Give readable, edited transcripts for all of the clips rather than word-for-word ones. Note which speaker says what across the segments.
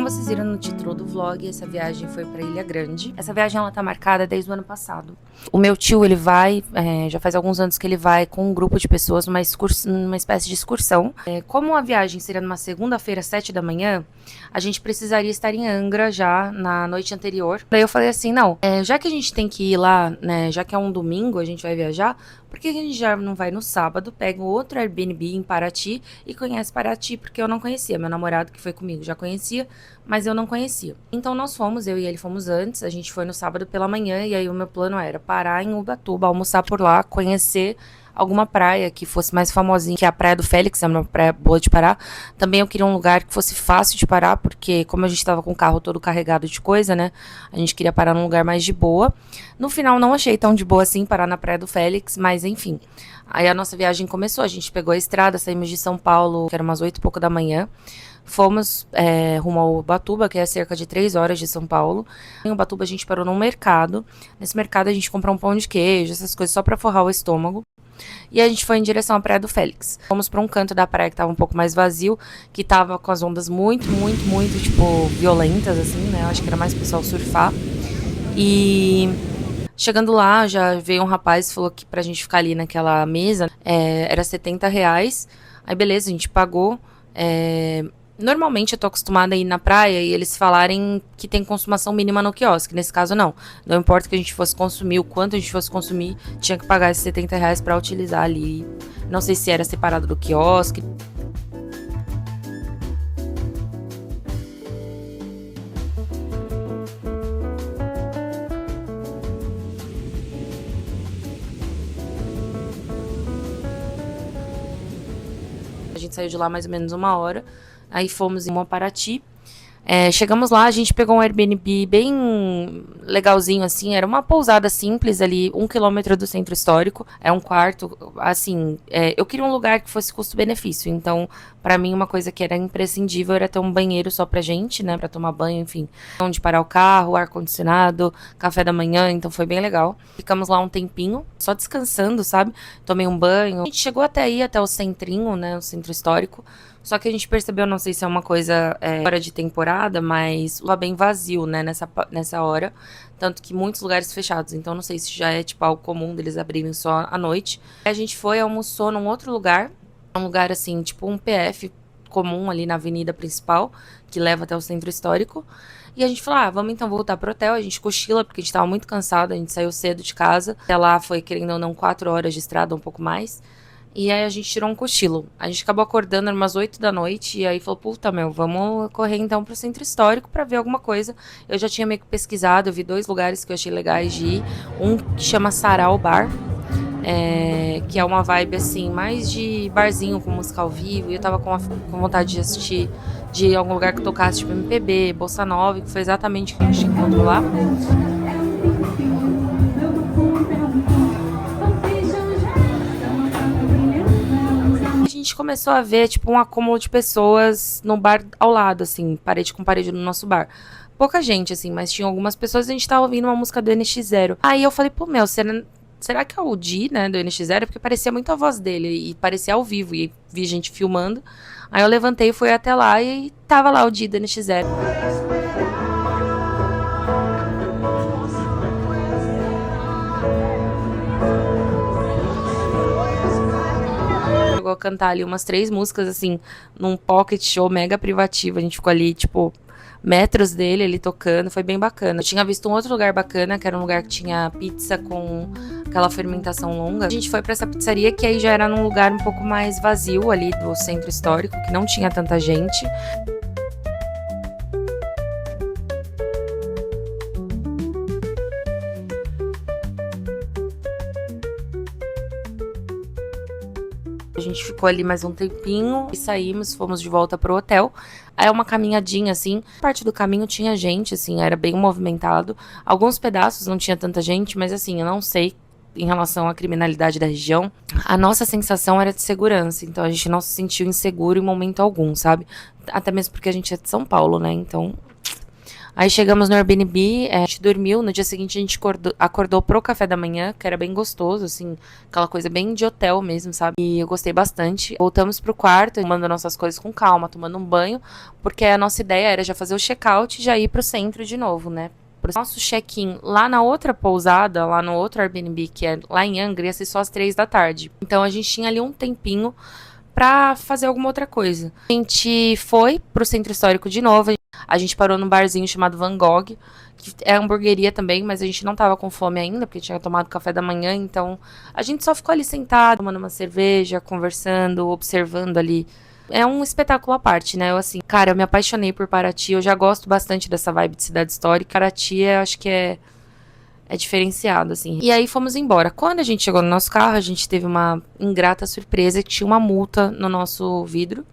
Speaker 1: Como vocês viram no título do vlog, essa viagem foi pra Ilha Grande. Essa viagem ela tá marcada desde o ano passado. O meu tio, ele vai, já faz alguns anos que ele vai com um grupo de pessoas numa espécie de excursão. Como a viagem seria numa segunda-feira, 7 da manhã, a gente precisaria estar em Angra já na noite anterior. Daí eu falei assim, não, já que a gente tem que ir lá, né, já que é um domingo, a gente vai viajar, por que a gente já não vai no sábado, pega outro Airbnb em Paraty e conhece Paraty, porque eu não conhecia. Meu namorado que foi comigo já conhecia, mas eu não conhecia. Então nós fomos, eu e ele fomos antes, a gente foi no sábado pela manhã e aí o meu plano era parar em Ubatuba, almoçar por lá, conhecer alguma praia que fosse mais famosinha, que é a Praia do Félix, é uma praia boa de parar. Também eu queria um lugar que fosse fácil de parar, porque como a gente estava com o carro todo carregado de coisa, né, a gente queria parar num lugar mais de boa. No final não achei tão de boa assim parar na Praia do Félix, mas enfim. Aí a nossa viagem começou, a gente pegou a estrada, saímos de São Paulo, que era umas 8 e pouco da manhã. Fomos rumo ao Ubatuba, que é cerca de 3 horas de São Paulo. Em Ubatuba a gente parou num mercado. Nesse mercado a gente comprou um pão de queijo, essas coisas só pra forrar o estômago. E a gente foi em direção à Praia do Félix. Fomos para um canto da praia que tava um pouco mais vazio, que tava com as ondas muito, tipo, violentas, assim, né? Eu acho que era mais pro pessoal surfar. E chegando lá, já veio um rapaz e falou que pra gente ficar ali naquela mesa era R$ 70. Aí beleza, a gente pagou. Normalmente eu tô acostumada a ir na praia e eles falarem que tem consumação mínima no quiosque. Nesse caso, não. Não importa o que a gente fosse consumir, o quanto a gente fosse consumir, tinha que pagar esses R$ 70 pra utilizar ali. Não sei se era separado do quiosque. A gente saiu de lá mais ou menos 1 hora. Aí fomos em Paraty. Chegamos lá, a gente pegou um Airbnb bem legalzinho, assim. Era uma pousada simples ali, 1 quilômetro do centro histórico. É um quarto, assim. Eu queria um lugar que fosse custo-benefício. Então, pra mim, uma coisa que era imprescindível era ter um banheiro só pra gente, né? Pra tomar banho, enfim. Onde parar o carro, ar-condicionado, café da manhã. Então, foi bem legal. Ficamos lá um tempinho, só descansando, sabe? Tomei um banho. A gente chegou até aí, até o centrinho, né? O centro histórico. Só que a gente percebeu, não sei se é uma coisa fora de temporada, mas estava bem vazio, né, nessa hora. Tanto que muitos lugares fechados. Então não sei se já é tipo algo comum deles abrirem só à noite. A gente foi, almoçou num outro lugar. Um lugar assim, tipo um PF comum ali na avenida principal, que leva até o centro histórico. E a gente falou, vamos então voltar pro hotel. A gente cochila, porque a gente tava muito cansado. A gente saiu cedo de casa. Até lá foi, querendo ou não, 4 horas de estrada, um pouco mais. E aí a gente tirou um cochilo. A gente acabou acordando umas 8 da noite. E aí falou, puta, vamos correr então pro centro histórico pra ver alguma coisa. Eu já tinha meio que pesquisado, eu vi 2 lugares que eu achei legais de ir. Um que chama Sarau Bar, que é uma vibe assim, mais de barzinho com música ao vivo. E eu tava com vontade de assistir de algum lugar que tocasse tipo MPB, Bossa Nova, que foi exatamente o que a gente encontrou lá. A gente começou a ver, tipo, um acúmulo de pessoas no bar ao lado, assim, parede com parede no nosso bar. Pouca gente, assim, mas tinha algumas pessoas e a gente tava ouvindo uma música do NX Zero. Aí eu falei, pô, será que é o Di, né, do NX Zero? Porque parecia muito a voz dele e parecia ao vivo e vi gente filmando. Aí eu levantei, fui até lá e tava lá o Di do NX Zero. Chegou a cantar ali umas 3 músicas, assim, num pocket show mega privativo. A gente ficou ali, tipo, metros dele, ele tocando, foi bem bacana. Eu tinha visto um outro lugar bacana, que era um lugar que tinha pizza com aquela fermentação longa. A gente foi pra essa pizzaria, que aí já era num lugar um pouco mais vazio ali do centro histórico, que não tinha tanta gente. A gente ficou ali mais um tempinho e saímos, fomos de volta pro hotel. Aí é uma caminhadinha, assim. Parte do caminho tinha gente, assim, era bem movimentado. Alguns pedaços não tinha tanta gente, mas assim, eu não sei em relação à criminalidade da região. A nossa sensação era de segurança, então a gente não se sentiu inseguro em momento algum, sabe? Até mesmo porque a gente é de São Paulo, né? Então Aí chegamos no Airbnb, a gente dormiu, no dia seguinte a gente acordou pro café da manhã, que era bem gostoso, assim, aquela coisa bem de hotel mesmo, sabe? E eu gostei bastante. Voltamos pro quarto, tomando nossas coisas com calma, tomando um banho, porque a nossa ideia era já fazer o check-out e já ir pro centro de novo, né? Pro nosso check-in lá na outra pousada, lá no outro Airbnb, que é lá em Angra, ia ser só às 3 da tarde. Então a gente tinha ali um tempinho pra fazer alguma outra coisa. A gente foi pro centro histórico de novo. A gente parou num barzinho chamado Van Gogh, que é hamburgueria também, mas a gente não tava com fome ainda, porque tinha tomado café da manhã, então a gente só ficou ali sentado, tomando uma cerveja, conversando, observando ali. É um espetáculo à parte, né? Eu, assim, cara, eu me apaixonei por Paraty, eu já gosto bastante dessa vibe de cidade histórica. Paraty, acho que é diferenciado, assim. E aí fomos embora. Quando a gente chegou no nosso carro, a gente teve uma ingrata surpresa que tinha uma multa no nosso vidro.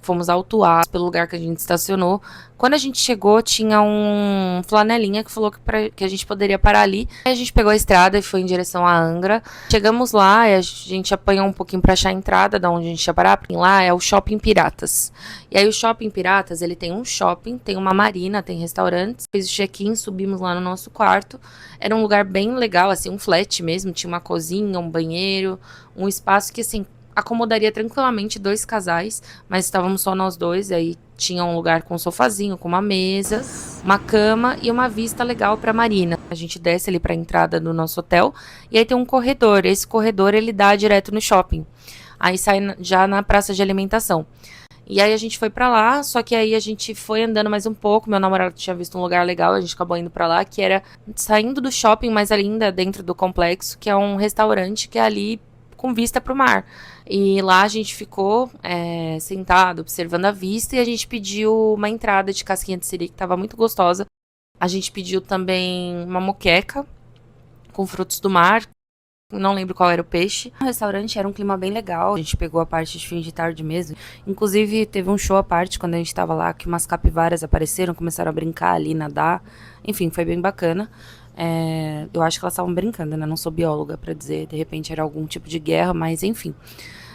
Speaker 1: Fomos autuados pelo lugar que a gente estacionou. Quando a gente chegou, tinha um flanelinha que falou que a gente poderia parar ali. Aí a gente pegou a estrada e foi em direção a Angra. Chegamos lá e a gente apanhou um pouquinho pra achar a entrada da onde a gente ia parar. Lá é o Shopping Piratas. E aí o Shopping Piratas, ele tem um shopping, tem uma marina, tem restaurantes. Fez o check-in, subimos lá no nosso quarto. Era um lugar bem legal, assim, um flat mesmo. Tinha uma cozinha, um banheiro, um espaço que, assim, acomodaria tranquilamente 2 casais, mas estávamos só nós dois, e aí tinha um lugar com um sofazinho, com uma mesa, uma cama e uma vista legal para a marina. A gente desce ali para a entrada do nosso hotel, e aí tem um corredor. Esse corredor ele dá direto no shopping. Aí sai já na praça de alimentação. E aí a gente foi pra lá, só que aí a gente foi andando mais um pouco, meu namorado tinha visto um lugar legal, a gente acabou indo pra lá, que era saindo do shopping, mas ainda dentro do complexo, que é um restaurante que é ali com vista pro mar. E lá a gente ficou sentado, observando a vista, e a gente pediu uma entrada de casquinha de siri, que tava muito gostosa. A gente pediu também uma moqueca com frutos do mar. Não lembro qual era o peixe. O restaurante era um clima bem legal. A gente pegou a parte de fim de tarde mesmo. Inclusive, teve um show à parte quando a gente tava lá, que umas capivaras apareceram, começaram a brincar ali, nadar. Enfim, foi bem bacana. Eu acho que elas estavam brincando, né? Não sou bióloga pra dizer, de repente era algum tipo de guerra, mas enfim.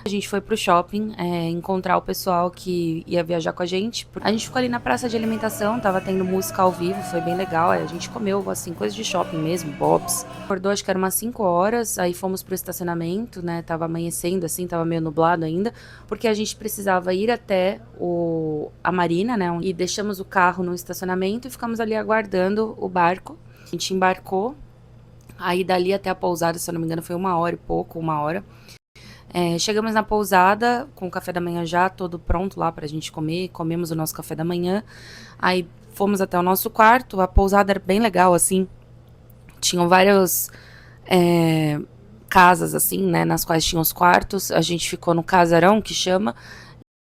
Speaker 1: A gente foi pro shopping encontrar o pessoal que ia viajar com a gente. A gente ficou ali na praça de alimentação, tava tendo música ao vivo, foi bem legal. A gente comeu, assim, coisa de shopping mesmo, bobs. Acordou, acho que era umas 5 horas, aí fomos pro estacionamento, né? Tava amanhecendo, assim, tava meio nublado ainda, porque a gente precisava ir até a marina, né? E deixamos o carro no estacionamento e ficamos ali aguardando o barco. A gente embarcou, aí dali até a pousada, se eu não me engano, foi 1 hora e pouco, 1 hora. Chegamos na pousada com o café da manhã já todo pronto lá pra gente comer. Comemos o nosso café da manhã. Aí fomos até o nosso quarto. A pousada era bem legal, assim. Tinham várias casas, assim, né? Nas quais tinham os quartos. A gente ficou no casarão, que chama.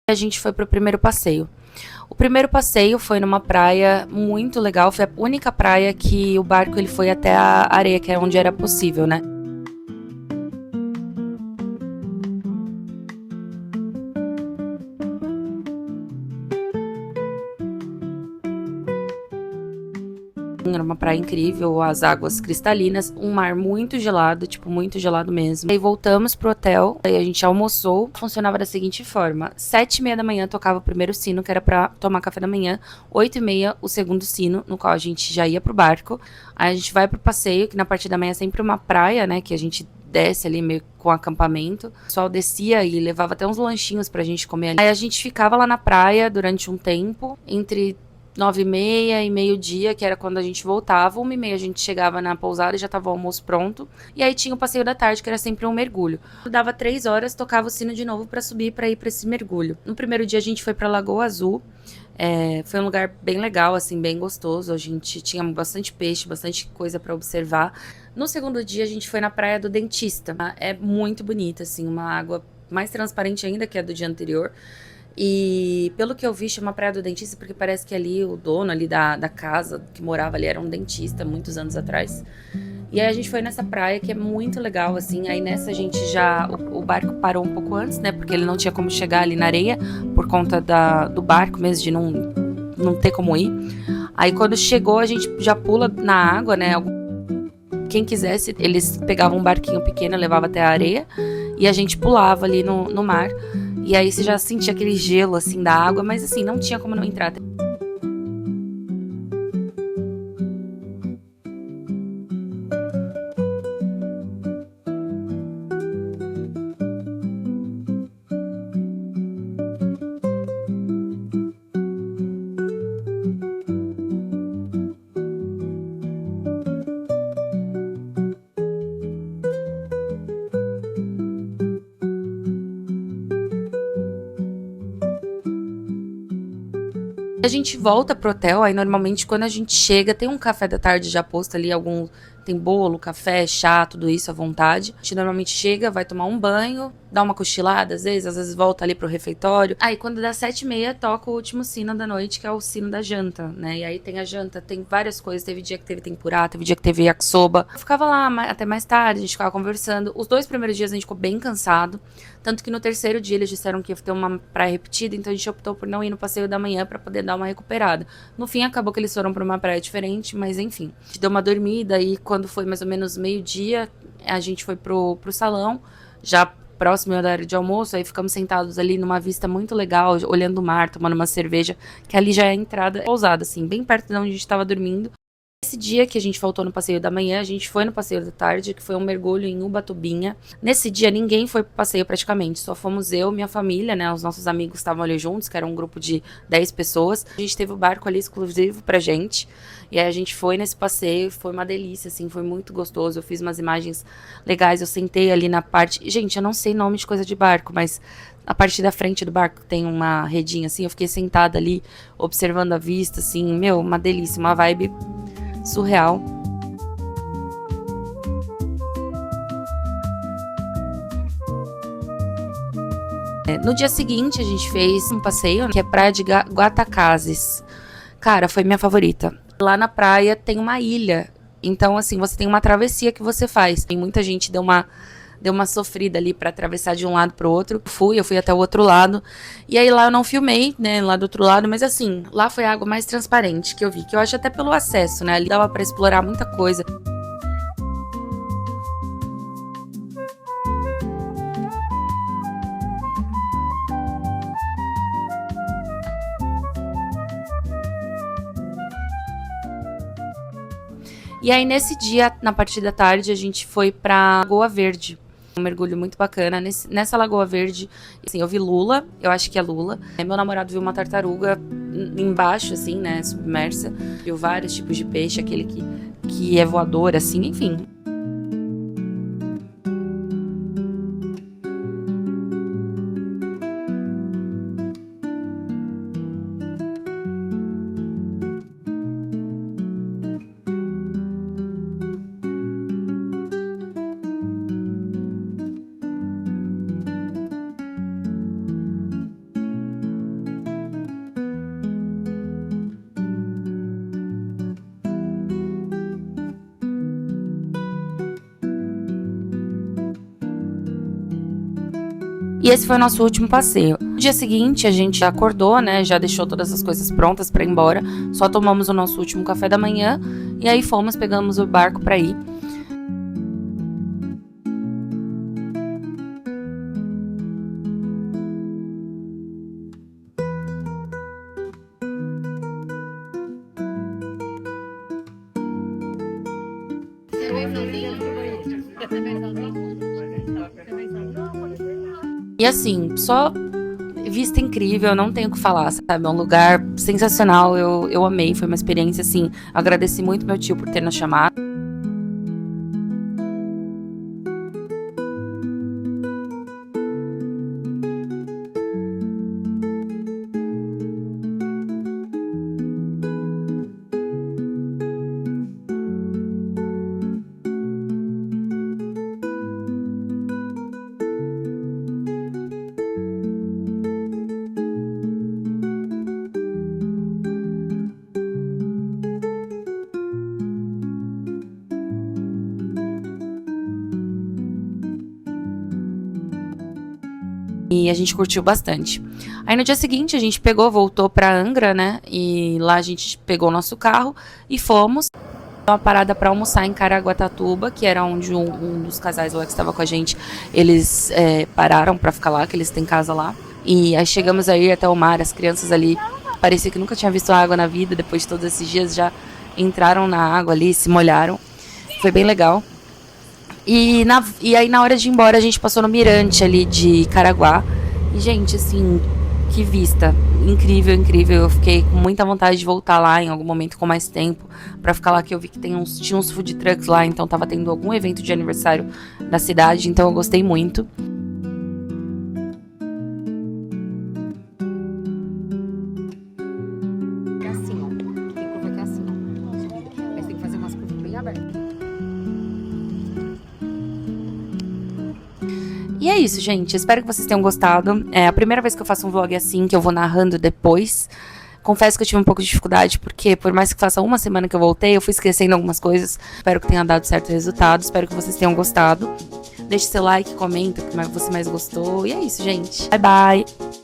Speaker 1: E a gente foi pro primeiro passeio. O primeiro passeio foi numa praia muito legal. Foi a única praia que o barco ele foi até a areia, que é onde era possível, né? Era uma praia incrível, as águas cristalinas, um mar muito gelado, tipo, muito gelado mesmo. Aí voltamos pro hotel, aí a gente almoçou. Funcionava da seguinte forma: 7h30 da manhã tocava o primeiro sino, que era pra tomar café da manhã. 8h30 o segundo sino, no qual a gente já ia pro barco. Aí a gente vai pro passeio, que na parte da manhã é sempre uma praia, né, que a gente desce ali meio com acampamento. O pessoal descia e levava até uns lanchinhos pra gente comer ali. Aí a gente ficava lá na praia durante um tempo, entre 9h30 e meio-dia, que era quando a gente voltava. 1h30 a gente chegava na pousada e já tava o almoço pronto. E aí tinha o passeio da tarde, que era sempre um mergulho. Dava 3 horas, tocava o sino de novo pra subir, pra ir pra esse mergulho. No primeiro dia a gente foi pra Lagoa Azul. Foi um lugar bem legal, assim, bem gostoso. A gente tinha bastante peixe, bastante coisa pra observar. No segundo dia a gente foi na Praia do Dentista. É muito bonita, assim, uma água mais transparente ainda que a do dia anterior. E pelo que eu vi, chama Praia do Dentista porque parece que ali o dono ali da casa que morava ali era um dentista muitos anos atrás. E aí a gente foi nessa praia que é muito legal, assim. Aí nessa a gente já... O barco parou um pouco antes, né? Porque ele não tinha como chegar ali na areia por conta do barco mesmo, de não ter como ir. Aí quando chegou a gente já pula na água, né? Quem quisesse, eles pegavam um barquinho pequeno, levava até a areia e a gente pulava ali no mar. E aí você já sentia aquele gelo, assim, da água, mas assim, não tinha como não entrar. A gente volta pro hotel, aí normalmente quando a gente chega, tem um café da tarde já posto ali, tem bolo, café, chá, tudo isso à vontade. A gente normalmente chega, vai tomar um banho, dá uma cochilada às vezes volta ali pro refeitório. Aí quando dá 7h30, toca o último sino da noite, que é o sino da janta, né? E aí tem a janta, tem várias coisas, teve dia que teve tempurá, teve dia que teve yakisoba. Eu ficava lá até mais tarde, a gente ficava conversando. Os 2 primeiros dias a gente ficou bem cansado, tanto que no terceiro dia eles disseram que ia ter uma praia repetida, então a gente optou por não ir no passeio da manhã pra poder dar uma recuperada. No fim acabou que eles foram pra uma praia diferente, mas enfim. A gente deu uma dormida e quando foi mais ou menos meio-dia, a gente foi pro salão, já próximo da hora de almoço, aí ficamos sentados ali numa vista muito legal, olhando o mar, tomando uma cerveja, que ali já é a entrada pousada, assim, bem perto de onde a gente estava dormindo. Esse dia que a gente faltou no passeio da manhã, a gente foi no passeio da tarde, que foi um mergulho em Ubatuba. Nesse dia, ninguém foi pro passeio praticamente, só fomos eu, minha família, né, os nossos amigos estavam ali juntos, que era um grupo de 10 pessoas. A gente teve o barco ali exclusivo pra gente, e aí a gente foi nesse passeio, foi uma delícia, assim, foi muito gostoso, eu fiz umas imagens legais, eu sentei ali na parte... Gente, eu não sei nome de coisa de barco, mas... A parte da frente do barco tem uma redinha, assim, eu fiquei sentada ali, observando a vista, assim, meu, uma delícia, uma vibe surreal. No dia seguinte, a gente fez um passeio, que é Praia de Guatacazes. Cara, foi minha favorita. Lá na praia tem uma ilha, então, assim, você tem uma travessia que você faz. Tem muita gente deu uma sofrida ali pra atravessar de um lado pro outro. Eu fui até o outro lado. E aí lá eu não filmei, né, lá do outro lado, mas assim, lá foi a água mais transparente que eu vi, que eu acho até pelo acesso, né, ali dava pra explorar muita coisa. E aí nesse dia, na parte da tarde, a gente foi pra Lagoa Verde. Um mergulho muito bacana. Nessa Lagoa Verde, assim, eu vi lula, eu acho que é lula. Meu namorado viu uma tartaruga embaixo, assim, né, submersa. Viu vários tipos de peixe, aquele que é voador, assim, enfim. E esse foi o nosso último passeio. No dia seguinte, a gente já acordou, né? Já deixou todas as coisas prontas pra ir embora. Só tomamos o nosso último café da manhã. E aí pegamos o barco pra ir. E assim, só vista incrível, não tenho o que falar, sabe? É um lugar sensacional, eu amei, foi uma experiência assim. Agradeci muito meu tio por ter nos chamado. E a gente curtiu bastante. Aí no dia seguinte a gente voltou pra Angra, né? E lá a gente pegou o nosso carro e fomos. Uma parada pra almoçar em Caraguatatuba, que era onde um dos casais lá que estava com a gente, eles pararam pra ficar lá, que eles têm casa lá. E aí chegamos aí até o mar, as crianças ali, parecia que nunca tinha visto água na vida, depois de todos esses dias já entraram na água ali, se molharam. Foi bem legal. E aí, na hora de ir embora, a gente passou no mirante ali de Caraguá. E, gente, assim, que vista. Incrível, incrível. Eu fiquei com muita vontade de voltar lá em algum momento com mais tempo. Pra ficar lá, que eu vi que tinha uns food trucks lá. Então, tava tendo algum evento de aniversário da cidade. Então, eu gostei muito. E é isso, gente. Espero que vocês tenham gostado. É a primeira vez que eu faço um vlog assim, que eu vou narrando depois. Confesso que eu tive um pouco de dificuldade, porque por mais que faça uma semana que eu voltei, eu fui esquecendo algumas coisas. Espero que tenha dado certo resultado. Espero que vocês tenham gostado. Deixe seu like, comenta o que você mais gostou. E é isso, gente. Bye, bye!